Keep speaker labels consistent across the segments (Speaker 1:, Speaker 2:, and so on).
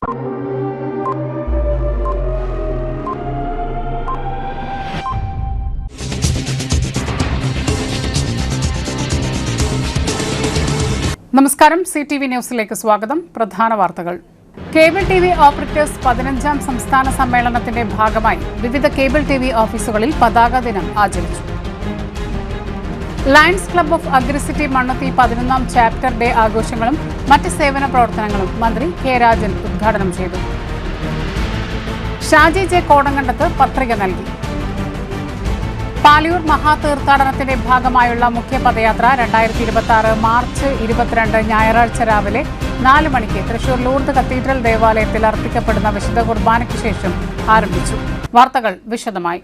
Speaker 1: നമസ്കാരം, CTV ന്യൂസിലേക്ക് സ്വാഗതം. പ്രധാന വാർത്തകൾ. കേബിൾ TV ഓപ്പറേറ്റേഴ്സ് 15ാം സംസ്ഥാന സമ്മേളനത്തിന്റെ ഭാഗമായി വിവിധ കേബിൾ TV ഓഫീസുകളിൽ പതാക ദിനം ആചരിച്ചു. Lions Club of Agri City Mannuthy 11ാം ചാപ്റ്റർ ഡേ ആഘോഷങ്ങളും മറ്റ് സേവന പ്രവർത്തനങ്ങളും മന്ത്രി കെ രാജൻ ഉദ്ഘാടനം ചെയ്തു. ഷാജി ജെ കോടങ്കണ്ടത്ത് പത്രിക നൽകി. പാലിയൂർ മഹാതീർത്ഥാടനത്തിന്റെ ഭാഗമായുള്ള മുഖ്യ പദയാത്ര 2026 മാർച്ച് 22 ഞായറാഴ്ച രാവിലെ 4 മണിക്ക് തൃശൂർ ലൂർദ് കത്തീഡ്രൽ ദേവാലയത്തിൽ അർപ്പിക്കപ്പെടുന്ന വിശുദ്ധ കുർബാനയ്ക്ക് ശേഷം ആരംഭിച്ചു. വാർത്തകൾ വിശദമായി.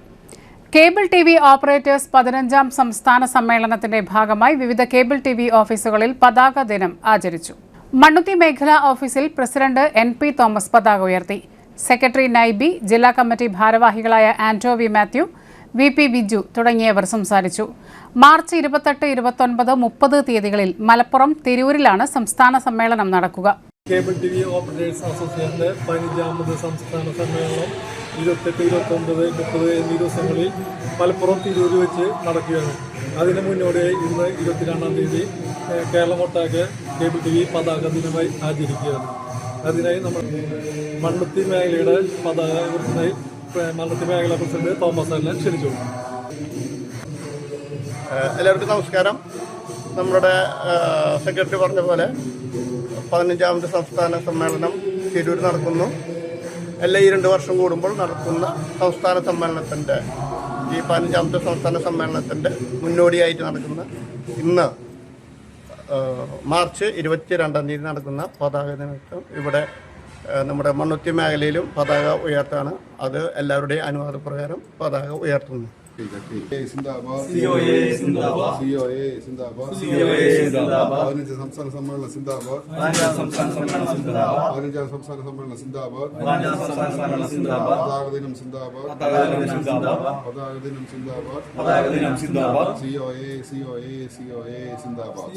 Speaker 1: കേബിൾ TV ഓപ്പറേറ്റേഴ്സ് 15ാം സംസ്ഥാന സമ്മേളനത്തിന്റെ ഭാഗമായി വിവിധ കേബിൾ TV ഓഫീസുകളിൽ പതാക ദിനം ആചരിച്ചു. മണ്ണുത്തി മേഖലാ ഓഫീസിൽ പ്രസിഡന്റ് NP തോമസ് പതാക ഉയർത്തി. സെക്രട്ടറി നൈബി, ജില്ലാ കമ്മിറ്റി ഭാരവാഹികളായ ആന്റോ വി മാത്യു, VP ബിജു തുടങ്ങിയവർ സംസാരിച്ചു. മാർച്ച് 28, 29, 30 തീയതികളിൽ മലപ്പുറം, തിരൂരിലാണ് സംസ്ഥാന സമ്മേളനം നടക്കുക.
Speaker 2: കേബിൾ TV ഓപ്പറേറ്റേഴ്സ് അസോസിയേഷന്റെ 15ാമത് സംസ്ഥാന സമ്മേളനം 28, 29, 30 എന്നീ ദിവസങ്ങളിൽ മലപ്പുറം, തിരൂർ വെച്ച് നടക്കുകയാണ്. അതിന് മുന്നോടിയായി ഇന്ന് 22-ാം തീയതി കേരളമൊട്ടാകെ കേബിൾ TV പതാക ദിനമായി ആചരിക്കുകയാണ്. അതിനായി നമ്മൾ മണ്ണുത്തി മേഖലയുടെ പതാക ഉയർത്തുന്നതിനായി മണ്ണുത്തി മേഖല പ്രസിഡന്റ് തോമസ് അല്ലൻ ക്ഷണിച്ചു.
Speaker 3: എല്ലാവർക്കും നമസ്കാരം. നമ്മുടെ സെക്രട്ടറി പറഞ്ഞ പോലെ 15ാമത് സംസ്ഥാന സമ്മേളനം തിരൂർ നടക്കുന്നു. എല്ലാ 2 വർഷം കൂടുമ്പോൾ നടക്കുന്ന സംസ്ഥാന സമ്മേളനത്തിൻ്റെ ഈ 15ാമത്തെ സംസ്ഥാന സമ്മേളനത്തിൻ്റെ മുന്നോടിയായിട്ട് നടക്കുന്ന ഇന്ന് മാർച്ച് 22-ാം തീയതി നടക്കുന്ന പതാക ദിനത്തിൽ ഇവിടെ നമ്മുടെ മണ്ണുത്തി മേഖലയിലും പതാക ഉയർത്താണ്. അത് എല്ലാവരുടെയും അനുവാദപ്രകാരം പതാക ഉയർത്തുന്നു.
Speaker 4: സംസ്ഥാന സമ്മേളനം സിന്ദാബാദ്. 15ാം സംസ്ഥാന സമ്മേളനം സിന്ദാബാദ്. പതാക ദിനം സിന്ദാബാദ്. പതാക ദിനം സിന്ദാബാദ്. COA സിന്ദാബാദ്.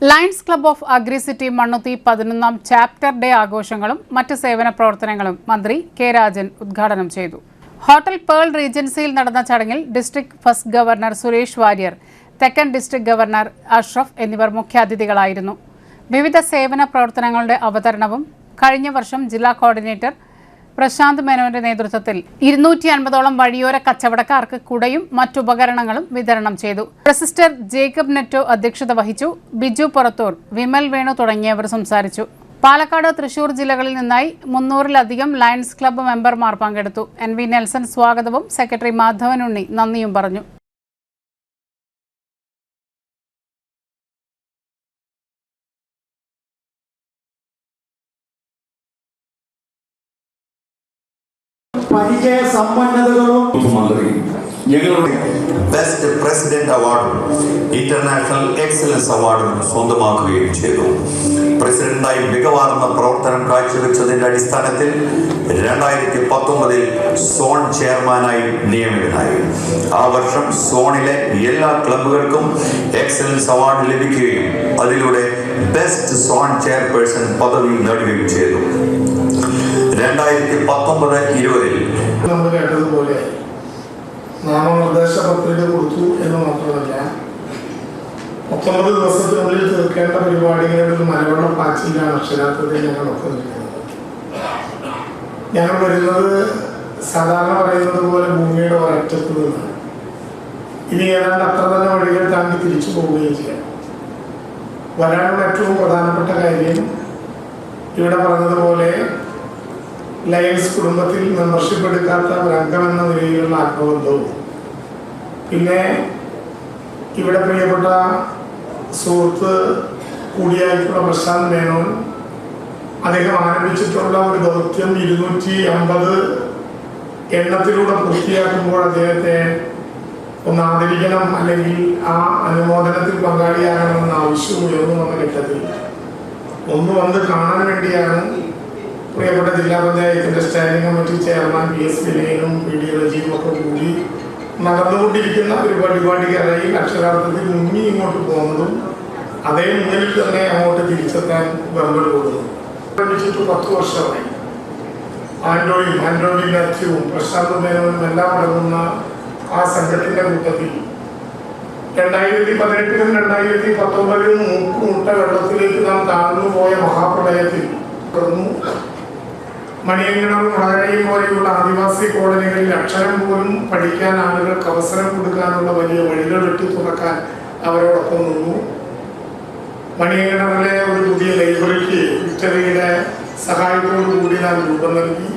Speaker 1: Lions Club of Agri City Mannuthy 11ാം ചാപ്റ്റർ ഡേ ആഘോഷങ്ങളും മറ്റ് സേവന പ്രവർത്തനങ്ങളും മന്ത്രി കെ രാജൻ ഉദ്ഘാടനം ചെയ്തു. ഹോട്ടൽ പേൾ റീജൻസിയിൽ നടന്ന ചടങ്ങിൽ district first governor Suresh Warrier, തെക്കൻ ഡിസ്ട്രിക്ട് ഗവർണർ അഷ്റഫ് എന്നിവർ മുഖ്യാതിഥികളായിരുന്നു. വിവിധ സേവന പ്രവർത്തനങ്ങളുടെ അവതരണവും കഴിഞ്ഞ വർഷം ജില്ലാ കോർഡിനേറ്റർ പ്രശാന്ത് മേനോന്റെ നേതൃത്വത്തിൽ 250ഓളം വഴിയോര കച്ചവടക്കാർക്ക് കുടയും മറ്റുപകരണങ്ങളും വിതരണം ചെയ്തു. റെസിസ്റ്റർ ജേക്കബ് നെറ്റോ അധ്യക്ഷത വഹിച്ചു. ബിജു പുറത്തൂർ, വിമൽ വേണു തുടങ്ങിയവർ സംസാരിച്ചു. പാലക്കാട്, തൃശൂർ ജില്ലകളിൽ നിന്നായി 300-ലധികം ലയൺസ് ക്ലബ്ബ് മെമ്പർമാർ പങ്കെടുത്തു. NV നെൽസൺ സ്വാഗതവും സെക്രട്ടറി മാധവൻ ഉണ്ണി നന്ദിയും പറഞ്ഞു.
Speaker 5: പരിചയ സമ്പന്നതകളും
Speaker 6: ബെസ്റ്റ് പ്രസിഡന്റ് അവാർഡും ഇന്റർനാഷണൽ എക്സലൻസ് അവാർഡും സ്വന്തമാക്കുകയും ചെയ്തു. പ്രസിഡന്റായി മികവാർന്ന പ്രവർത്തനം കാഴ്ചവെച്ചതിന്റെ അടിസ്ഥാനത്തിൽ 2019 സോൺ ചെയർമാനായി നിയമിതനായി. ആ വർഷം സോണിലെ എല്ലാ ക്ലബ്ബുകൾക്കും എക്സലൻസ് അവാർഡ് ലഭിക്കുകയും അതിലൂടെ ബെസ്റ്റ് സോൺ ചെയർപേഴ്സൺ പദവി നേടുകയും ചെയ്തു. 2019-20
Speaker 5: നമ്മൾ കേട്ടതുപോലെ നാമനിർദ്ദേശ പത്രിക കൊടുത്തു എന്ന് മാത്രമല്ല 19 ദിവസത്തിനുള്ളിൽ തീർക്കേണ്ട പരിപാടികളുടെ ഒരു മലവെള്ള പാച്ചിലാണ് അക്ഷരാർത്ഥത്തിൽ ഞങ്ങളൊക്കെ നിൽക്കുന്നത്. ഞങ്ങൾ വരുന്നത് സാധാരണ പറയുന്നത് പോലെ ഭൂമിയുടെ ഒരറ്റത്ത് നിന്നാണ്. ഇനി ഏതാണ്ട് അത്ര തന്നെ വഴികൾ താണ്ടി തിരിച്ചു പോവുകയും ചെയ്യാം. വരാനുള്ള ഏറ്റവും പ്രധാനപ്പെട്ട കാര്യം ഇവിടെ പറഞ്ഞതുപോലെ ലയൺസ് കുടുംബത്തിൽ മെമ്പർഷിപ്പ് എടുക്കാത്ത ഒരംഗമെന്ന നിലയിലുള്ള ആത്മബന്ധവും, പിന്നെ ഇവിടെ പ്രിയപ്പെട്ട സുഹൃത്ത് കൂടിയായിട്ടുള്ള പ്രശാന്ത് മേനോൻ അദ്ദേഹം ആരംഭിച്ചിട്ടുള്ള ഒരു ദൗത്യം 250 എണ്ണത്തിലൂടെ പൂർത്തിയാക്കുമ്പോൾ അദ്ദേഹത്തെ ഒന്ന് ആദരിക്കണം, അല്ലെങ്കിൽ ആ അനുമോദനത്തിൽ പങ്കാളിയാകണമെന്ന ആവശ്യം ഉയർന്നു വന്ന ഘട്ടത്തിൽ ഒന്ന് വന്ന് കാണാൻ വേണ്ടിയാണ് പ്രിയപ്പെട്ട ജില്ലാ പഞ്ചായത്തിന്റെ standing committee chairman PS വിനയനും PD റജീവും ഒക്കെ കൂടി നടന്നുകൊണ്ടിരിക്കുന്ന ഒരു പരിപാടിക്കാരായി അക്ഷരാർത്ഥത്തിൽ മുങ്ങി ഇങ്ങോട്ട് പോകുന്നതും അതേ മുന്നിൽ തന്നെ അങ്ങോട്ട് തിരിച്ചെത്താൻ വെമ്പൽ കൂടുന്നു. 10 വർഷമായി ആൻഡ്രോയിഡ് അച്ഛവും പ്രശാന്ത് മേനോനും എല്ലാം അടങ്ങുന്ന ആ സംഘത്തിന്റെ കൂട്ടത്തിൽ 2018-ലും 2019-ലും മൂക്കുമുട്ട വെള്ളത്തിലേക്ക് നാം താഴ്ന്നു പോയ മഹാപ്രളയത്തിൽ മണിയങ്കണം വളരെയും പോലെയുള്ള ആദിവാസി കോളനികളിൽ അക്ഷരം പോലും പഠിക്കാൻ ആളുകൾക്ക് അവസരം കൊടുക്കാനുള്ള വലിയ വഴികൾ വെട്ടി തുറക്കാൻ അവരോടൊപ്പം നിന്നു. മണിയങ്കണറിലെ ഒരു പുതിയ ലൈബ്രറിക്ക് വിക്ടറിയുടെ സഹായത്തോടു കൂടി നാം രൂപം നൽകി.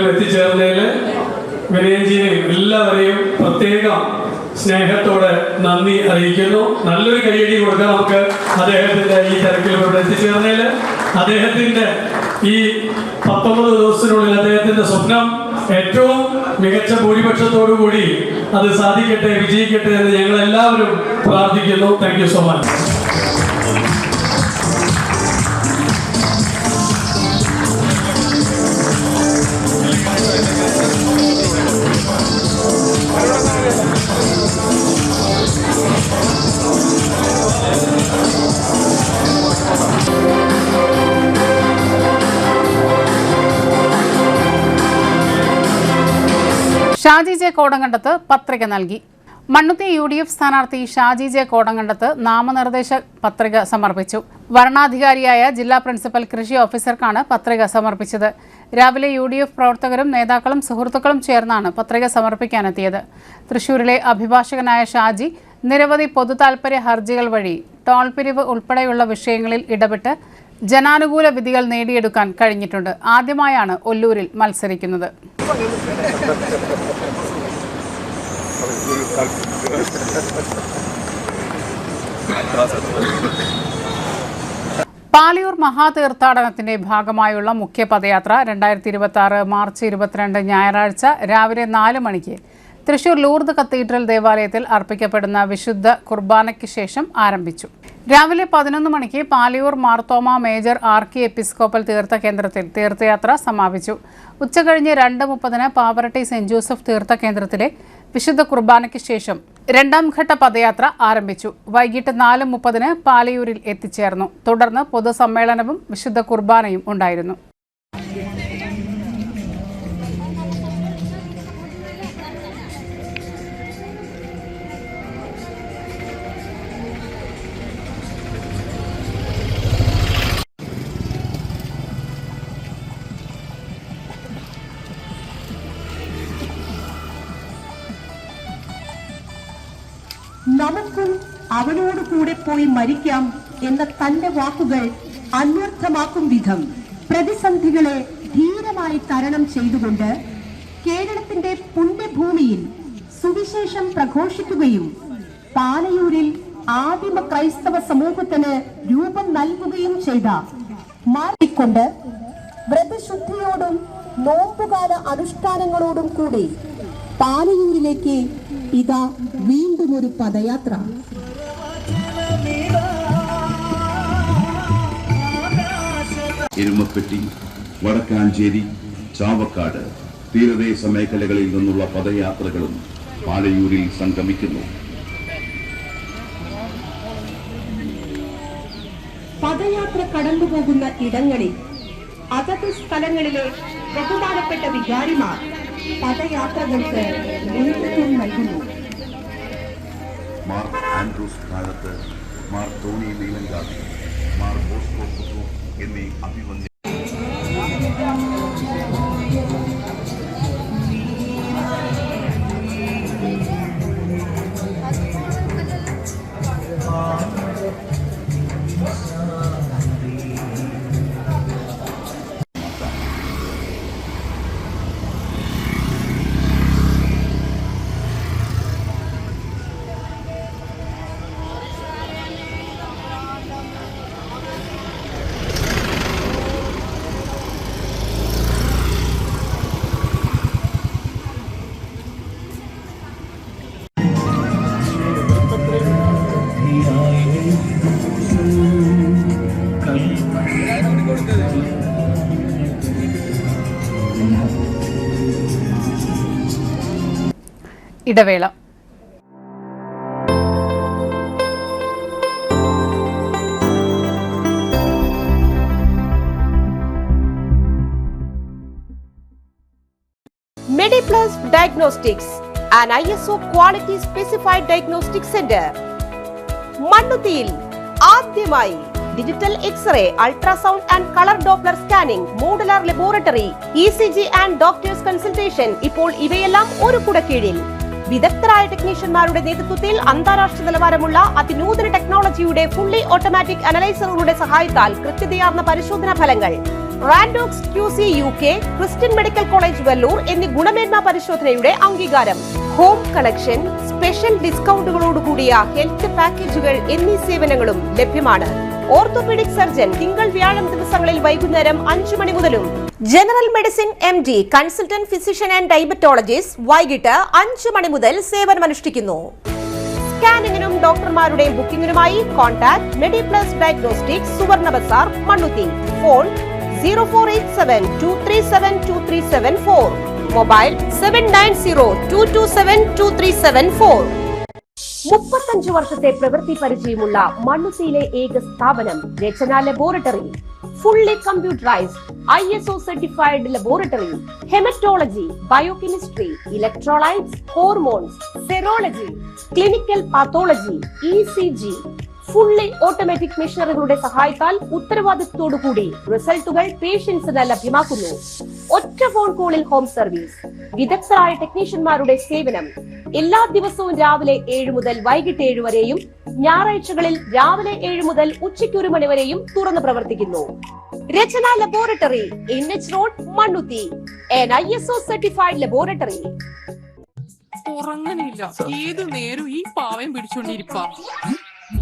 Speaker 7: എത്തിച്ചേർന്നതിൽ വിനയൻജിയെയും എല്ലാവരെയും പ്രത്യേകം സ്നേഹത്തോടെ നന്ദി അറിയിക്കുന്നു. നല്ലൊരു കയ്യടി കൊടുക്കാം നമുക്ക് അദ്ദേഹത്തിന്റെ ഈ തിരക്കിൽ ഇവിടെ എത്തിച്ചേർന്നതിൽ. അദ്ദേഹത്തിന്റെ ഈ 19 ദിവസത്തിനുള്ളിൽ അദ്ദേഹത്തിന്റെ സ്വപ്നം ഏറ്റവും മികച്ച ഭൂരിപക്ഷത്തോടു കൂടി അത് സാധിക്കട്ടെ, വിജയിക്കട്ടെ എന്ന് ഞങ്ങൾ എല്ലാവരും പ്രാർത്ഥിക്കുന്നു. Thank you so much.
Speaker 1: Shaji J Kodankandath പത്രിക നൽകി. മണ്ണുത്തി UDF സ്ഥാനാർത്ഥി ഷാജി ജെ കോടങ്കണ്ടത്ത് നാമനിർദ്ദേശ പത്രിക സമർപ്പിച്ചു. വരണാധികാരിയായ ജില്ലാ പ്രിൻസിപ്പൽ കൃഷി ഓഫീസർക്കാണ് പത്രിക സമർപ്പിച്ചത്. രാവിലെ UDF പ്രവർത്തകരും നേതാക്കളും സുഹൃത്തുക്കളും ചേർന്നാണ് പത്രിക സമർപ്പിക്കാനെത്തിയത്. തൃശൂരിലെ അഭിഭാഷകനായ ഷാജി നിരവധി പൊതുതാൽപര്യ ഹർജികൾ വഴി ടോൾ പിരിവ് ഉൾപ്പെടെയുള്ള വിഷയങ്ങളിൽ ഇടപെട്ട് ജനാനുകൂല വിധികൾ നേടിയെടുക്കാൻ കഴിഞ്ഞിട്ടുണ്ട്. ആദ്യമായാണ് ഒല്ലൂരിൽ മത്സരിക്കുന്നത്. പാലിയൂർ മഹാതീർത്ഥാടനത്തിന്റെ ഭാഗമായുള്ള മുഖ്യ പദയാത്ര 2026 മാർച്ച് 22 ഞായറാഴ്ച രാവിലെ 4 മണിക്ക് തൃശൂർ ലൂർദ് കത്തീഡ്രൽ ദേവാലയത്തിൽ അർപ്പിക്കപ്പെടുന്ന വിശുദ്ധ കുർബാനയ്ക്ക് ശേഷം ആരംഭിച്ചു. രാവിലെ 11 മണിക്ക് പാലിയൂർ മാർത്തോമ മേജർ ആർക്കി എപ്പിസ്കോപ്പൽ തീർത്ഥകേന്ദ്രത്തിൽ തീർത്ഥയാത്ര സമാപിച്ചു. ഉച്ചകഴിഞ്ഞ് 2:30 പാവറട്ടി സെന്റ് ജോസഫ് തീർത്ഥകേന്ദ്രത്തിലെ വിശുദ്ധ കുർബാനയ്ക്ക് ശേഷം രണ്ടാം ഘട്ട പദയാത്ര ആരംഭിച്ചു. വൈകിട്ട് 4:30 പാലിയൂരിൽ എത്തിച്ചേർന്നു. തുടർന്ന് പൊതുസമ്മേളനവും വിശുദ്ധ കുർബാനയും ഉണ്ടായിരുന്നു.
Speaker 8: നമുക്കും അവനോട് കൂടെ പോയി മരിക്കാം എന്ന തന്റെ വാക്കുകൾ അന്വർത്ഥമാക്കും വിധം പ്രതിസന്ധികളെ ധീരമായി തരണം ചെയ്തുകൊണ്ട് കേരളത്തിന്റെ പുണ്യഭൂമിയിൽ സുവിശേഷം പ്രഘോഷിക്കുകയും പാലയൂരിൽ ആദിമ ക്രൈസ്തവ സമൂഹത്തിന് രൂപം നൽകുകയും ചെയ്ത മാറിക്കൊണ്ട് വ്രതശുദ്ധിയോടും നോമ്പുകാല അനുഷ്ഠാനങ്ങളോടും കൂടി പാലയൂരിലേക്ക് ഇതാ വീണ്ടും ഒരു പദയാത്ര.
Speaker 9: എരുമപ്പെട്ടി, വടക്കാഞ്ചേരി, ചാവക്കാട് തീരദേശ മേഖലകളിൽ നിന്നുള്ള പദയാത്രകളും പാലയൂരിൽ സംഗമിക്കുന്നു.
Speaker 8: പദയാത്ര കടന്നുപോകുന്ന ഇടങ്ങളിൽ അതത് സ്ഥലങ്ങളിലെ ബഹുമാനപ്പെട്ട വികാരിമാർ പദയാത്രകൾക്ക് നേതൃത്വം നൽകുന്നു.
Speaker 9: മാർ ആൻഡ്രൂസ് കാലത്ത്, മാർ ടോണി നീലങ്കാവി, മാർ ബോസ്കോ പുതു എന്നീ അഭിവന്യ
Speaker 1: ഇടവേള.
Speaker 10: MediPlus Diagnostics, an ISO quality specified diagnostic center. മണ്ണുത്തിയിൽ ആദ്യമായി digital X ray, ultrasound and colour doppler scanning, modular laboratory, ECG and doctors consultation. ഇപ്പോൾ ഇവയെല്ലാം ഒരു കുടക്കീഴിൽ. വിദഗ്ധരായ ടെക്നീഷ്യന്മാരുടെ നേതൃത്വത്തിൽ അന്താരാഷ്ട്ര നിലവാരമുള്ള അതിനൂതന ടെക്നോളജിയുടെ ഫുള്ളി ഓട്ടോമാറ്റിക് അനലൈസറുകളുടെ സഹായത്താൽ കൃത്യതയാർന്ന പരിശോധനാ ഫലങ്ങൾ. റാൻഡോക്സ് QC UK, Christian medical college Vellore എന്നീ ഗുണമേന്മ പരിശോധനയുടെ അംഗീകാരം. ഹോം കണക്ഷൻ, സ്പെഷ്യൽ ഡിസ്കൗണ്ടുകളോടുകൂടിയ ഹെൽത്ത് പാക്കേജുകൾ എന്നീ സേവനങ്ങളും ലഭ്യമാണ്. ഓർത്തോപീഡിക് സർജൻ തിങ്കൾ വ്യാഴം ദിവസങ്ങളിൽ വൈകുന്നേരം 5 മണി മുതലും. General medicine MD, consultant physician and diabetologist വൈകിട്ട് 5 മണി മുതൽ സേവനമനുഷ്ഠിക്കുന്നു. സ്കാനിങ്ങിനും ഡോക്ടർമാരുടെ ബുക്കിംഗിനുമായി കോൺടാക്ട് MediPlus Diagnostics, സുവർണ ബസാർ, മണ്ണുത്തി. Phone 0487237237 mobile 7902272374. 35 വർഷത്തെ പ്രവൃത്തി പരിചയമുള്ള മണ്ണുത്തിയിലെ ഏക സ്ഥാപനം Rachana laboratory. Fully computerised ISO certified laboratory. Haematology, biochemistry, electrolytes, hormones, serology, clinical pathology, ECG. Fully automatic മെഷീനറികളുടെ സഹായത്താൽ ഉത്തരവാദിത്വത്തോടുകൂടി റിസൾട്ടുകൾ പേഷ്യൻസിന് ലഭ്യമാക്കുന്നു. ഒറ്റ ഫോൺ കോളിൽ ഹോം സർവീസ്. വിദഗ്ധരായ ടെക്നീഷ്യന്മാരുടെ സേവനം. എല്ലാ ദിവസവും രാവിലെ 7 മുതൽ വൈകിട്ട് 7 വരെയും ഞായറാഴ്ചകളിൽ രാവിലെ 7 മുതൽ ഉച്ചയ്ക്ക് 1 മണി വരെയും തുറന്നു പ്രവർത്തിക്കുന്നു. Rachana laboratory, NH road, Mannuthy. an ISO certified laboratory.
Speaker 11: ഉറങ്ങണില്ല, ഏത് നേരം ഈ പാവം പിടിച്ചോണ്ടിരിപ്പാ.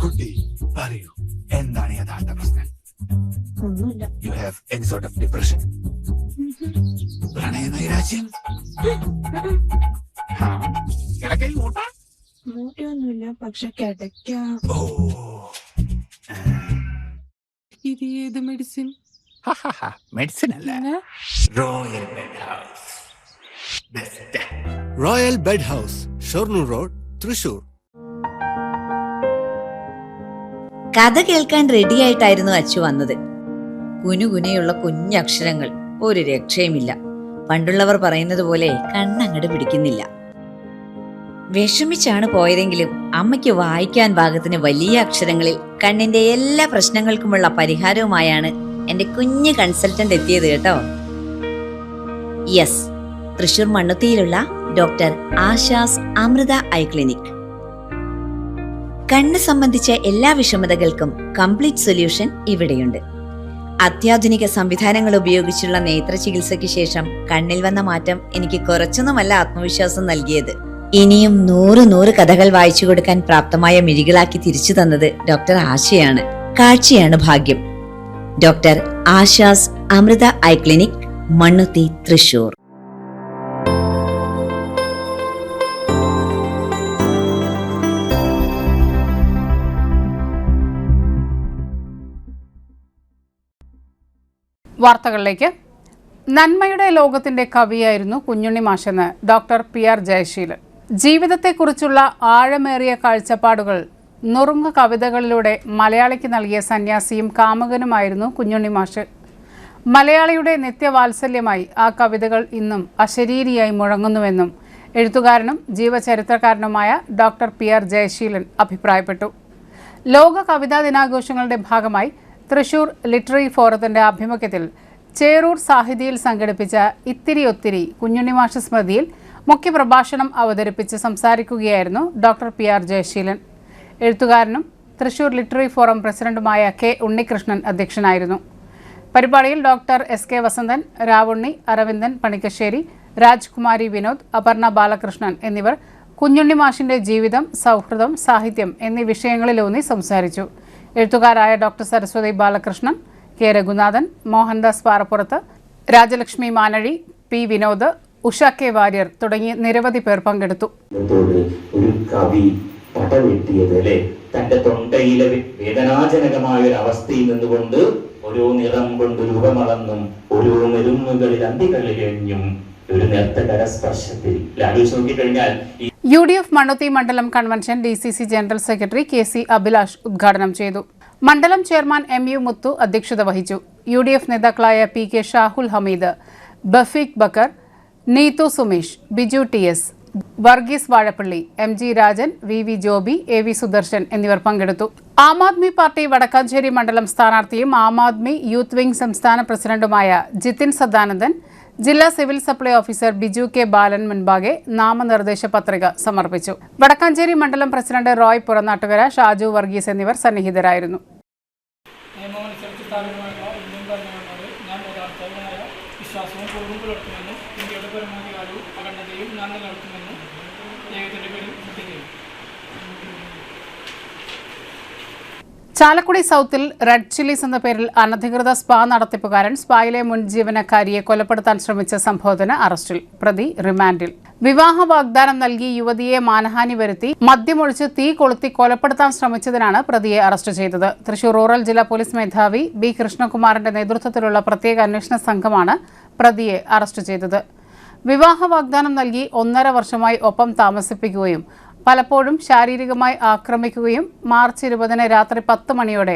Speaker 12: കുട്ടി പറയൂ, എന്താണ് യഥാർത്ഥ പ്രശ്നം?
Speaker 11: ഒന്നുമില്ല.
Speaker 12: You have any sort of depression, പ്രണയ നൈരാശ്യം?
Speaker 11: മൂട്ടയൊന്നുമില്ല, പക്ഷെ കിടക്കാം.
Speaker 12: ഓ,
Speaker 11: ഇത് ഏത് മെഡിസിൻ?
Speaker 12: മെഡിസിൻ അല്ല, royal bed house. Royal bed house, Shoranur road, Thrissur.
Speaker 13: കഥ കേൾക്കാൻ റെഡിയായിട്ടായിരുന്നു അച്ചു വന്നത്. കുനുകുനയുള്ള കുഞ്ഞക്ഷരങ്ങൾ, ഒരു രക്ഷയുമില്ല. പണ്ടുള്ളവർ പറയുന്നത് പോലെ കണ്ണങ്ങട് പിടിക്കുന്നില്ല. വിഷമിച്ചാണ് പോയതെങ്കിലും അമ്മയ്ക്ക് വായിക്കാൻ പാകത്തിന് വലിയ അക്ഷരങ്ങളിൽ കണ്ണിന്റെ എല്ലാ പ്രശ്നങ്ങൾക്കുമുള്ള പരിഹാരവുമായാണ് എന്റെ കുഞ്ഞു കൺസൾട്ടന്റ് എത്തിയത് കേട്ടോ. യെസ്, തൃശൂർ മണ്ണുത്തിയിലുള്ള doctor Asha's Amrita eye clinic. കണ്ണ് സംബന്ധിച്ച എല്ലാ വിഷമതകൾക്കും കംപ്ലീറ്റ് സൊല്യൂഷൻ ഇവിടെയുണ്ട്. അത്യാധുനിക സംവിധാനങ്ങൾ ഉപയോഗിച്ചുള്ള നേത്ര ചികിത്സയ്ക്ക് ശേഷം കണ്ണിൽ വന്ന മാറ്റം എനിക്ക് കുറച്ചൊന്നുമല്ല ആത്മവിശ്വാസം നൽകിയത്. ഇനിയും 100 കഥകൾ വായിച്ചു കൊടുക്കാൻ പ്രാപ്തമായ മിഴികളാക്കി തിരിച്ചു തന്നത് ഡോക്ടർ ആശയാണ്. കാഴ്ചയാണ് ഭാഗ്യം. Doctor Asha's Amrita eye clinic, Mannuthy, Thrissur.
Speaker 1: വാർത്തകളിലേക്ക്. നന്മയുടെ ലോകത്തിന്റെ കവിയായിരുന്നു കുഞ്ഞുണ്ണി മാഷെന്ന് ഡോക്ടർ PR ജയശീലൻ. ജീവിതത്തെക്കുറിച്ചുള്ള ആഴമേറിയ കാഴ്ചപ്പാടുകൾ നുറുങ്ങ കവിതകളിലൂടെ മലയാളിക്ക് നൽകിയ സന്യാസിയും കാമുകനുമായിരുന്നു കുഞ്ഞുണ്ണി മാഷ്. മലയാളിയുടെ നിത്യവാത്സല്യമായി ആ കവിതകൾ ഇന്നും അശരീരിയായി മുഴങ്ങുന്നുവെന്നും എഴുത്തുകാരനും ജീവചരിത്രകാരനുമായ ഡോക്ടർ PR ജയശീലൻ അഭിപ്രായപ്പെട്ടു. ലോക കവിതാ ദിനാഘോഷങ്ങളുടെ ഭാഗമായി തൃശൂർ ലിറ്റററി ഫോറത്തിന്റെ ആഭിമുഖ്യത്തിൽ ചേറൂർ സാഹിതിയിൽ സംഘടിപ്പിച്ച ഇത്തിരി ഒത്തിരി കുഞ്ഞുണ്ണി മാഷ് സ്മൃതിയിൽ മുഖ്യപ്രഭാഷണം അവതരിപ്പിച്ച് സംസാരിക്കുകയായിരുന്നു ഡോക്ടർ PR ജയശീലൻ. എഴുത്തുകാരനും തൃശൂർ ലിറ്റററി ഫോറം പ്രസിഡന്റുമായ K ഉണ്ണികൃഷ്ണൻ അധ്യക്ഷനായിരുന്നു. പരിപാടിയിൽ ഡോക്ടർ SK വസന്തൻ, രാവുണ്ണി, അരവിന്ദൻ പണിക്കശ്ശേരി, രാജ്കുമാരി വിനോദ്, അപർണ ബാലകൃഷ്ണൻ എന്നിവർ കുഞ്ഞുണ്ണി മാഷിന്റെ ജീവിതം, സൗഹൃദം, സാഹിത്യം എന്നീ വിഷയങ്ങളിലൂന്നി സംസാരിച്ചു. എഴുത്തുകാരായ ഡോക്ടർ സരസ്വതി ബാലകൃഷ്ണൻ, K രഘുനാഥൻ, മോഹൻദാസ് പാറപ്പുറത്ത്, രാജലക്ഷ്മി മാനഴി, P വിനോദ്, ഉഷ K വാര്യർ തുടങ്ങി നിരവധി പേർ പങ്കെടുത്തു.
Speaker 14: ഒരു കവി പടവെട്ടിയത് തന്റെ തൊണ്ടയിലെ വേദനാജനകമായ ഒരു അവസ്ഥയിൽ നിന്നുകൊണ്ട് ഓരോ നിറം കൊണ്ട് രൂപമളന്നും ഓരോ നെരുങ്ങുകളിൽ അന്തികളിലെഞ്ഞും ഒരു നേർത്തകരസ്പർശത്തിൽ ആലോചിച്ച് നോക്കിക്കഴിഞ്ഞാൽ
Speaker 1: UDF മണ്ണുത്തി മണ്ഡലം convention DCC general secretary KC Abhilash ഉദ്ഘാടനം ചെയ്തു. മണ്ഡലം ചെയർമാൻ MU മുത്തു അധ്യക്ഷത വഹിച്ചു. UDF നേതാക്കളായ PK Shahul Hameed, ബഫീഖ് Backer, Neethu Sumesh, Biju TS, Varghese Vazhappally, MG Rajan, VV Joby, AV Sudarshan എന്നിവർ പങ്കെടുത്തു. ആം ആദ്മി പാർട്ടി വടക്കാഞ്ചേരി മണ്ഡലം സ്ഥാനാർത്ഥിയും ആം ആദ്മി യൂത്ത് വിംഗ് സംസ്ഥാന പ്രസിഡന്റുമായ ജിതിൻ സദാനന്ദൻ ജില്ലാ civil supply officer Biju K ബാലൻ മുൻപാകെ നാമനിർദ്ദേശ പത്രിക സമർപ്പിച്ചു. വടക്കാഞ്ചേരി മണ്ഡലം പ്രസിഡന്റ് റോയ് പുറനാട്ടുകര, ഷാജു വർഗീസ് എന്നിവർ സന്നിഹിതരായിരുന്നു.
Speaker 7: നിയമമനുസരിച്ച് സ്ഥാപിതമായിട്ടുള്ള ഇന്ത്യൻ ഭരണഘടനയോട് ഞാൻ യഥാർത്ഥമായ വിശ്വാസവും പൂർവ്വം പുലർത്തുമെന്നും ഇന്ത്യയുടെ പരമാധികാരവും അഖണ്ഡതയും ഞാൻ നിലനിർത്തുമെന്നും ദൈവത്തിന്റെ പേരിൽ സത്യം ചെയ്യും.
Speaker 1: ചാലക്കുടി സൗത്തിൽ റെഡ് ചില്ലീസ് എന്ന പേരിൽ അനധികൃത സ്പാ നടത്തിപ്പുകാരൻ സ്പായിലെ മുൻ ജീവനക്കാരിയെ കൊലപ്പെടുത്താൻ ശ്രമിച്ച സംഭവത്തിന് അറസ്റ്റിൽ. പ്രതി റിമാൻഡിൽ. വിവാഹ വാഗ്ദാനം നൽകി യുവതിയെ മാനഹാനി വരുത്തി മദ്യമൊഴിച്ച് തീ കൊളുത്തി കൊലപ്പെടുത്താൻ ശ്രമിച്ചതിനാണ് പ്രതിയെ അറസ്റ്റ് ചെയ്തത്. തൃശൂർ റൂറൽ ജില്ലാ പോലീസ് മേധാവി B കൃഷ്ണകുമാറിന്റെ നേതൃത്വത്തിലുള്ള പ്രത്യേക അന്വേഷണ സംഘമാണ് പ്രതിയെ അറസ്റ്റ് ചെയ്തത്. വിവാഹ വാഗ്ദാനം നൽകി 1.5 വർഷമായി ഒപ്പം താമസിപ്പിക്കുകയും പലപ്പോഴും ശാരീരികമായി ആക്രമിക്കുകയും മാർച്ച് 20 രാത്രി 10 മണിയോടെ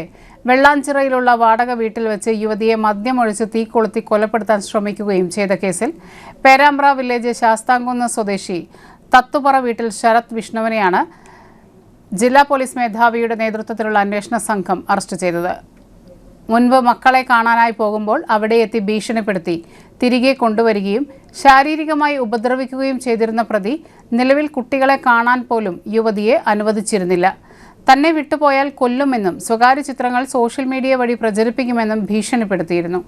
Speaker 1: വെള്ളാഞ്ചിറയിലുള്ള വാടക വീട്ടിൽ വെച്ച് യുവതിയെ മദ്യമൊഴിച്ച് തീ കൊളുത്തി കൊലപ്പെടുത്താൻ ശ്രമിക്കുകയും ചെയ്ത കേസിൽ പേരാമ്പ്ര വില്ലേജ് ശാസ്താംകുന്ന് സ്വദേശി തത്തുപറ വീട്ടിൽ ശരത് വിഷ്ണുവിനെയാണ് ജില്ലാ പോലീസ് മേധാവിയുടെ നേതൃത്വത്തിലുള്ള അന്വേഷണ സംഘം അറസ്റ്റ് ചെയ്തത്. മുൻപ് മക്കളെ കാണാനായി പോകുമ്പോൾ അവിടെ എത്തി ഭീഷണിപ്പെടുത്തി തിരികെ കൊണ്ടുവരികയും ശാരീരികമായി ഉപദ്രവിക്കുകയും ചെയ്തിരുന്ന പ്രതി നിലവിൽ കുട്ടികളെ കാണാൻ പോലും യുവതിയെ അനുവദിച്ചിരുന്നില്ല. തന്നെ വിട്ടുപോയാൽ കൊല്ലുമെന്നും സ്വകാര്യ ചിത്രങ്ങൾ സോഷ്യൽ മീഡിയ വഴി പ്രചരിപ്പിക്കുമെന്നും ഭീഷണിപ്പെടുത്തിയിരുന്നു.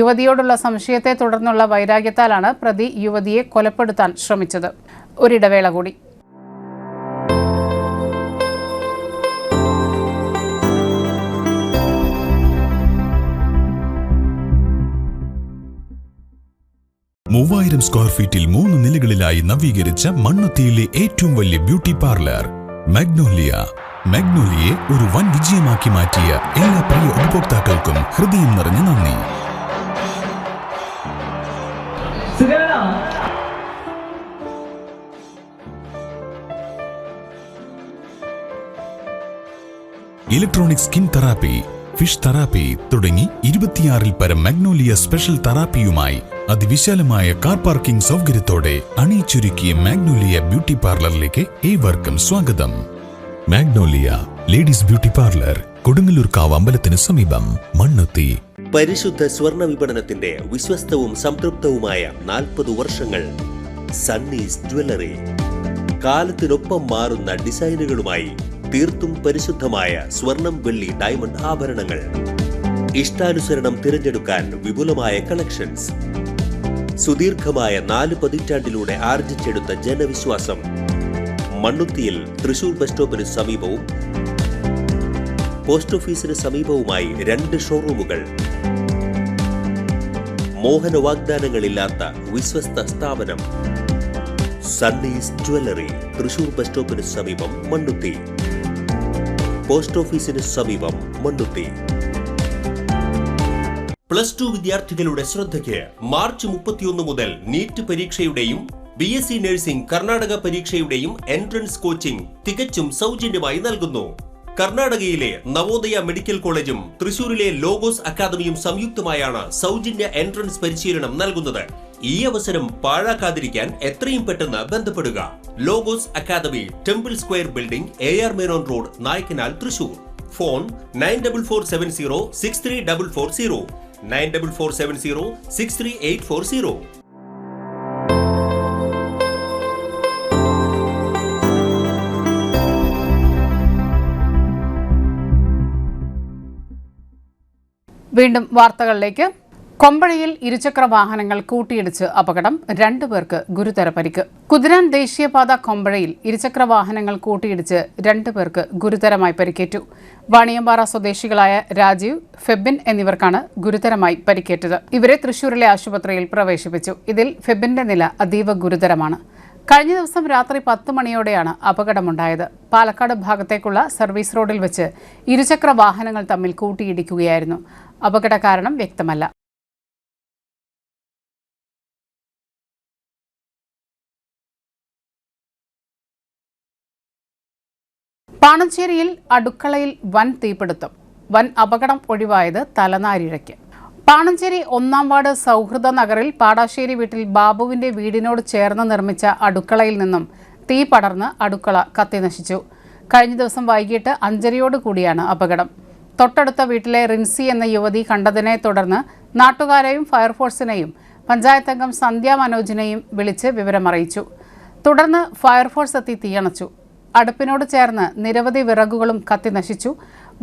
Speaker 1: യുവതിയോടുള്ള സംശയത്തെ തുടർന്നുള്ള വൈരാഗ്യത്താലാണ് പ്രതി യുവതിയെ കൊലപ്പെടുത്താൻ ശ്രമിച്ചത്. ഒരിടവേള കൂടി.
Speaker 15: മൂവായിരം സ്ക്വയർ ഫീറ്റിൽ 3 നിലകളിലായി നവീകരിച്ച മണ്ണുത്തിയിലെ ഏറ്റവും വലിയ ബ്യൂട്ടി പാർലർ മാഗ്നോലിയ. മാഗ്നോലിയെ ഒരു വൻ വിജയമാക്കി മാറ്റിയ എല്ലാ പ്രിയ ഉപഭോക്താക്കൾക്കും ഹൃദയം നിറഞ്ഞ നന്ദി. Electronic skin therapy, fish therapy തുടങ്ങി 26-ൽ പരം മാഗ്നോലിയ സ്പെഷ്യൽ തെറാപ്പിയുമായി അതിവിശാലമായ കാർ പാർക്കിംഗ് സൗകര്യത്തോടെ അണിയിച്ചൊരുക്കിയ മാഗ്നോലിയ ബ്യൂട്ടി പാർലറിലേക്ക് ഏവർക്കും സ്വാഗതം. മാഗ്നോലിയ ലേഡീസ് ബ്യൂട്ടി പാർലർ, കൊടുങ്ങല്ലൂർക്കാവ് അമ്പലത്തിന് സമീപം, മണ്ണുത്തി.
Speaker 16: പരിശുദ്ധ സ്വർണ്ണ വിപണനത്തിന്റെ വിശ്വസ്തവും സംതൃപ്തവുമായ 40 വർഷങ്ങൾ. സണ്ണീസ് ജ്വല്ലറി. കാലത്തിനൊപ്പം മാറുന്ന ഡിസൈനുകളുമായി തീർത്തും പരിശുദ്ധമായ സ്വർണം, വെള്ളി, ഡയമണ്ട് ആഭരണങ്ങൾ. ഇഷ്ടാനുസരണം തിരഞ്ഞെടുക്കാൻ വിപുലമായ കളക്ഷൻസ്. സുദീർഘമായ 4 പതിറ്റാണ്ടിലൂടെ ആർജിച്ചെടുത്ത ജനവിശ്വാസം. മണ്ണുത്തിയിൽ തൃശൂർ ബസ് സ്റ്റോപ്പിന് സമീപവും പോസ്റ്റ് ഓഫീസിന് സമീപവുമായി 2 ഷോറൂമുകൾ. മോഹന വാഗ്ദാനങ്ങളില്ലാത്ത വിശ്വസ്ത സ്ഥാപനം സണ്ണീസ് ജ്വല്ലറി, തൃശൂർ ബസ് സ്റ്റോപ്പിന് സമീപം മണ്ണുത്തി, പോസ്റ്റ് ഓഫീസിന് സമീപം മണ്ണുത്തി. +2 വിദ്യാർത്ഥികളുടെ ശ്രദ്ധയ്ക്ക് മാർച്ച് 31 മുതൽ നീറ്റ് പരീക്ഷയുടെയും BSc നഴ്സിംഗ് കർണാടക പരീക്ഷയുടെയും എൻട്രൻസ് കോച്ചിംഗ് തികച്ചും സൗജന്യമായി നൽകുന്നു. കർണാടകയിലെ നവോദയ മെഡിക്കൽ കോളേജും തൃശൂരിലെ ലോഗോസ് അക്കാദമിയും സംയുക്തമായാണ് സൗജന്യ എൻട്രൻസ് പരിശീലനം നൽകുന്നത്. ഈ അവസരം പാഴാക്കാതിരിക്കാൻ എത്രയും പെട്ടെന്ന് ബന്ധപ്പെടുക. Logos Academy, Temple Square Building, AR Menon Road, Naikkanal, Thrissur. Phone 9447063440, 9447063840.
Speaker 1: വീണ്ടും വാർത്തകളിലേക്ക്. കൊമ്പഴയിൽ ഇരുചക്ര വാഹനങ്ങൾ കൂട്ടിയിടിച്ച് അപകടം, 2 പേർക്ക് ഗുരുതര പരിക്ക്. കുതിരാൻ ദേശീയപാത കൊമ്പഴയിൽ ഇരുചക്ര വാഹനങ്ങൾ കൂട്ടിയിടിച്ച് 2 പേർക്ക് ഗുരുതരമായി പരിക്കേറ്റു. വാണിയമ്പാറ സ്വദേശികളായ രാജീവ്, ഫെബിൻ എന്നിവർക്കാണ് ഗുരുതരമായി പരിക്കേറ്റത്. ഇവരെ തൃശൂരിലെ ആശുപത്രിയിൽ പ്രവേശിപ്പിച്ചു. ഇതിൽ ഫെബിന്റെ നില അതീവ ഗുരുതരമാണ്. കഴിഞ്ഞ ദിവസം രാത്രി 10 മണിയോടെയാണ് അപകടമുണ്ടായത്. പാലക്കാട് ഭാഗത്തേക്കുള്ള സർവീസ് റോഡിൽ വെച്ച് ഇരുചക്ര വാഹനങ്ങൾ തമ്മിൽ കൂട്ടിയിടിക്കുകയായിരുന്നു. അപകട കാരണം വ്യക്തമല്ല. പാണഞ്ചേരിയിൽ അടുക്കളയിൽ വൻ തീപിടുത്തം, വൻ അപകടം ഒഴിവായത് തലനാരിഴയ്ക്ക്. പാണഞ്ചേരി 1-ാം വാർഡ് സൗഹൃദ നഗറിൽ പാടാശ്ശേരി വീട്ടിൽ ബാബുവിന്റെ വീടിനോട് ചേർന്ന് നിർമ്മിച്ച അടുക്കളയിൽ നിന്നും തീ പടർന്ന് അടുക്കള കത്തിനശിച്ചു. കഴിഞ്ഞ ദിവസം വൈകിട്ട് 5:30 അപകടം. തൊട്ടടുത്ത വീട്ടിലെ റിൻസി എന്ന യുവതി കണ്ടതിനെ തുടർന്ന് നാട്ടുകാരെയും ഫയർഫോഴ്സിനെയും പഞ്ചായത്ത് അംഗം സന്ധ്യ മനോജിനെയും വിളിച്ച് വിവരമറിയിച്ചു. തുടർന്ന് ഫയർഫോഴ്സ് എത്തി തീയണച്ചു. അടുപ്പിനോട് ചേർന്ന് നിരവധി വിറകുകളും കത്തിനശിച്ചു.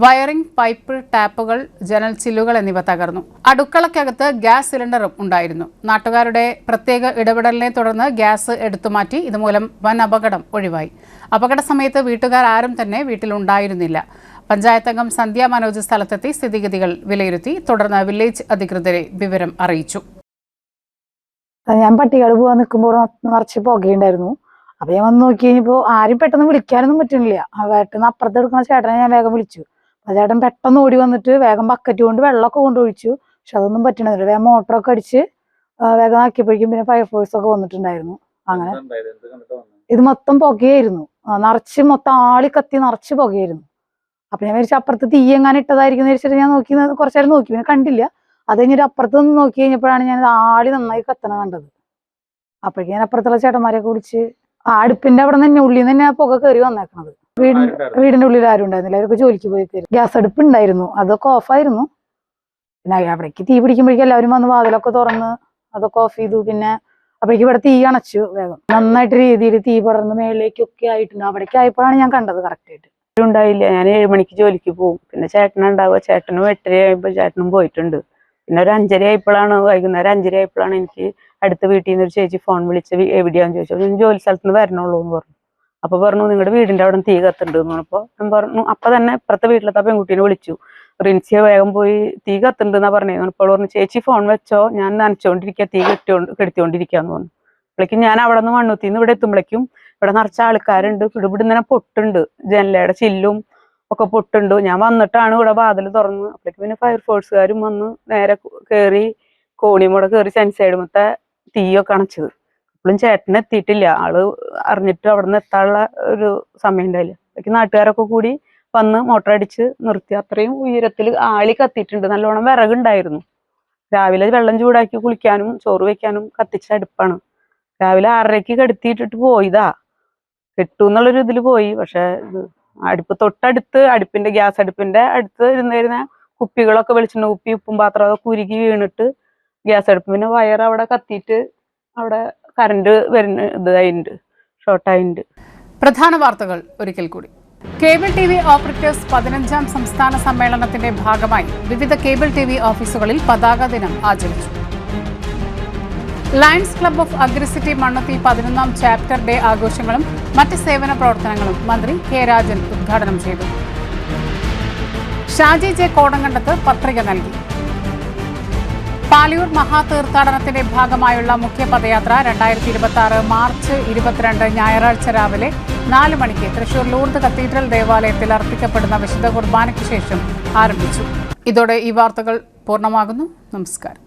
Speaker 1: വയറിംഗ്, പൈപ്പ്, ടാപ്പുകൾ, ജനൽ ചില്ലുകൾ എന്നിവ തകർന്നു. അടുക്കളയ്ക്കകത്ത് ഗ്യാസ് സിലിണ്ടറും ഉണ്ടായിരുന്നു. നാട്ടുകാരുടെ പ്രത്യേക ഇടപെടലിനെ തുടർന്ന് ഗ്യാസ് എടുത്തുമാറ്റി. ഇതുമൂലം വൻ അപകടം ഒഴിവായി. അപകട സമയത്ത് വീട്ടുകാർ ആരും തന്നെ വീട്ടിലുണ്ടായിരുന്നില്ല. പഞ്ചായത്ത് അംഗം സന്ധ്യ മനോജ് സ്ഥലത്തെത്തി സ്ഥിതിഗതികൾ വിലയിരുത്തി. തുടർന്ന് വില്ലേജ് അധികൃതരെ വിവരം അറിയിച്ചു.
Speaker 17: ഞാൻ പട്ടികാട് പോകാൻ നിൽക്കുമ്പോൾ നിറച്ച് പുകയുണ്ടായിരുന്നു. അപ്പൊ ഞാൻ വന്ന് നോക്കി കഴിഞ്ഞപ്പോൾ ആരും പെട്ടെന്ന് വിളിക്കാനൊന്നും പറ്റുന്നില്ല. പെട്ടെന്ന് അപ്പുറത്ത് എടുക്കുന്ന ചേട്ടനെ ഞാൻ വേഗം വിളിച്ചു. ആ ചേട്ടൻ പെട്ടെന്ന് ഓടി വന്നിട്ട് വേഗം ബക്കറ്റ് കൊണ്ട് വെള്ളമൊക്കെ കൊണ്ടൊഴിച്ചു. പക്ഷെ അതൊന്നും പറ്റണില്ല. വേഗം മോട്ടറൊക്കെ അടിച്ച് വേഗം ആക്കിയപ്പോഴേക്കും പിന്നെ ഫയർഫോഴ്സ് ഒക്കെ വന്നിട്ടുണ്ടായിരുന്നു. അങ്ങനെ ഇത് മൊത്തം പുകയായിരുന്നു. നിറച്ച് മൊത്തം ആളി കത്തി നിറച്ച് പുകയായിരുന്നു. അപ്പൊ ഞാൻ വിചാരിച്ചു അപ്പുറത്ത് തീ എങ്ങാനും ഇട്ടതായിരിക്കും വിചാരിച്ചിട്ട് ഞാൻ നോക്കി കുറച്ചു നേരം നോക്കി. പിന്നെ കണ്ടില്ല. അത് കഴിഞ്ഞിട്ട് അപ്പുറത്ത് നിന്ന് നോക്കി കഴിഞ്ഞപ്പോഴാണ് ഞാൻ ആളി നന്നായി കത്തണ കണ്ടത്. അപ്പോഴേക്കും ഞാൻ അപ്പുറത്തുള്ള ചേട്ടന്മാരെയൊക്കെ വിളിച്ച് അടുപ്പിന്റെ അവിടെ നിന്ന് തന്നെ ഉള്ളിൽ നിന്ന് തന്നെ പുക കയറി വന്നേക്കണത്. വീടിന്റെ ഉള്ളിൽ ആരും ഉണ്ടായിരുന്നില്ല. അവരൊക്കെ ജോലിക്ക് പോയി കയറി. ഗ്യാസ് അടുപ്പ് ഉണ്ടായിരുന്നു, അതൊക്കെ ഓഫായിരുന്നു. പിന്നെ അവിടേക്ക് തീ പിടിക്കുമ്പോഴേക്കും എല്ലാവരും വന്ന് വാതിലൊക്കെ തുറന്ന് അതൊക്കെ ഓഫ് ചെയ്തു. പിന്നെ അപ്പോഴേക്കും ഇവിടെ തീ അണച്ചു. വേഗം നന്നായിട്ട് രീതിയിൽ തീ പടർന്ന് മേളിലേക്കൊക്കെ ആയിട്ടുണ്ട്. അവിടേക്ക് ആയപ്പോഴാണ് ഞാൻ കണ്ടത് കറക്റ്റ് ആയിട്ട്.
Speaker 18: ഉണ്ടായില്ല. ഞാൻ 7 മണിക്ക് ജോലിക്ക് പോകും. പിന്നെ ചേട്ടനുണ്ടാവുക. ചേട്ടനും 8:30 ആയപ്പോൾ ചേട്ടനും പോയിട്ടുണ്ട്. പിന്നെ ഒരു 5:30 ആയപ്പോഴാണ്, വൈകുന്നേരം 5:30 ആയപ്പോഴാണ് എനിക്ക് അടുത്ത വീട്ടിൽ നിന്ന് ഒരു ചേച്ചി ഫോൺ വിളിച്ച് എവിടെയാന്ന് ചോദിച്ചു. ഞാൻ ജോലി സ്ഥലത്ത് നിന്ന് വരണുള്ളൂ എന്ന് പറഞ്ഞു. അപ്പൊ പറഞ്ഞു നിങ്ങളുടെ വീടിന്റെ അവിടെ തീ കത്തുണ്ട് എന്ന് പറഞ്ഞപ്പോൾ ഞാൻ പറഞ്ഞു. അപ്പൊ തന്നെ ഇപ്പുറത്തെ വീട്ടിലത്തെ പെൺകുട്ടീനെ വിളിച്ചു. റിൻസിയെ വേഗം പോയി തീ കത്തുണ്ടെന്നാ പറഞ്ഞു. അപ്പോൾ പറഞ്ഞു ചേച്ചി ഫോൺ വെച്ചോ, ഞാൻ നനച്ചോണ്ടിരിക്കുക, തീ കെടുത്തിക്കൊണ്ടിരിക്കാന്ന് പറഞ്ഞു. അപ്പോഴേക്കും ഞാൻ അവിടെ നിന്ന് മണ്ണുത്തിന്ന് ഇവിടെ എത്തുമ്പോഴേക്കും ഇവിടെ നിറച്ച ആൾക്കാരുണ്ട്. ഇവിടെ ഇങ്ങനെ പൊട്ടുണ്ട്, ജനലയുടെ ചില്ലും ഒക്കെ പൊട്ടുണ്ട്. ഞാൻ വന്നിട്ടാണ് ഇവിടെ വാതിൽ തുറന്ന്. അപ്പോഴേക്കും പിന്നെ ഫയർഫോഴ്സുകാരും വന്ന് നേരെ കയറി കോണിമൂടെ കയറി സൺസൈഡുമത്തെ തീയൊക്കെ അണച്ചത്. അപ്പോഴും ചേട്ടൻ എത്തിയിട്ടില്ല. ആള് അറിഞ്ഞിട്ട് അവിടെ നിന്ന് എത്താനുള്ള ഒരു സമയം ഉണ്ടായില്ല. അപ്പോഴേക്കും നാട്ടുകാരൊക്കെ കൂടി വന്ന് മോട്ടർ അടിച്ച് നിർത്തി. അത്രയും ഉയരത്തിൽ ആളി കത്തിയിട്ടുണ്ട്. നല്ലോണം വിറകുണ്ടായിരുന്നു. രാവിലെ വെള്ളം ചൂടാക്കി കുളിക്കാനും ചോറ് വെക്കാനും കത്തിച്ച അടുപ്പാണ്. രാവിലെ 6:30 കെടുത്തിയിട്ടിട്ട് പോയതാ. കെട്ടുന്നുള്ളൊരു ഇതിൽ പോയി. പക്ഷെ അടുപ്പ് തൊട്ടടുത്ത് ഗ്യാസ് അടുപ്പിന്റെ അടുത്ത് ഇരുന്നിരുന്ന കുപ്പികളൊക്കെ വെളിച്ചെണ്ണ കുപ്പി, ഉപ്പും പാത്രം അതൊക്കെ ഉരുകി വീണിട്ട് ഗ്യാസ് അടുപ്പ് പിന്നെ വയർ അവിടെ കത്തിയിട്ട് അവിടെ കറണ്ട് വരുന്ന ഇതായിട്ടുണ്ട്, ഷോർട്ടായിട്ടുണ്ട്.
Speaker 1: പ്രധാന വാർത്തകൾ ഒരിക്കൽ കൂടി. കേബിൾ TV ഓപ്പറേറ്റേഴ്സ് 15ാം സംസ്ഥാന സമ്മേളനത്തിന്റെ ഭാഗമായി വിവിധ കേബിൾ TV ഓഫീസുകളിൽ പതാക ദിനം ആചരിച്ചു. Lions Club of Agri City Mannuthy 11ാം ചാപ്റ്റർ ഡേ ആഘോഷങ്ങളും മറ്റ് സേവന പ്രവർത്തനങ്ങളും മന്ത്രി കെ രാജൻ ഉദ്ഘാടനം ചെയ്തു. ഷാജി ജെ കോടങ്കണ്ടത്ത് പത്രിക നൽകി. പാലിയൂർ മഹാതീർത്ഥാടനത്തിന്റെ ഭാഗമായുള്ള മുഖ്യ പദയാത്ര 2026 മാർച്ച് 22 ഞായറാഴ്ച രാവിലെ 4 മണിക്ക് തൃശൂർ ലൂർദ് കത്തീഡ്രൽ ദേവാലയത്തിൽ അർപ്പിക്കപ്പെടുന്ന വിശുദ്ധ കുർബാനയ്ക്ക് ശേഷം ആരംഭിച്ചു. ഇതോടെ ഈ വാർത്തകൾ പൂർണ്ണമാകുന്നു. നമസ്കാരം.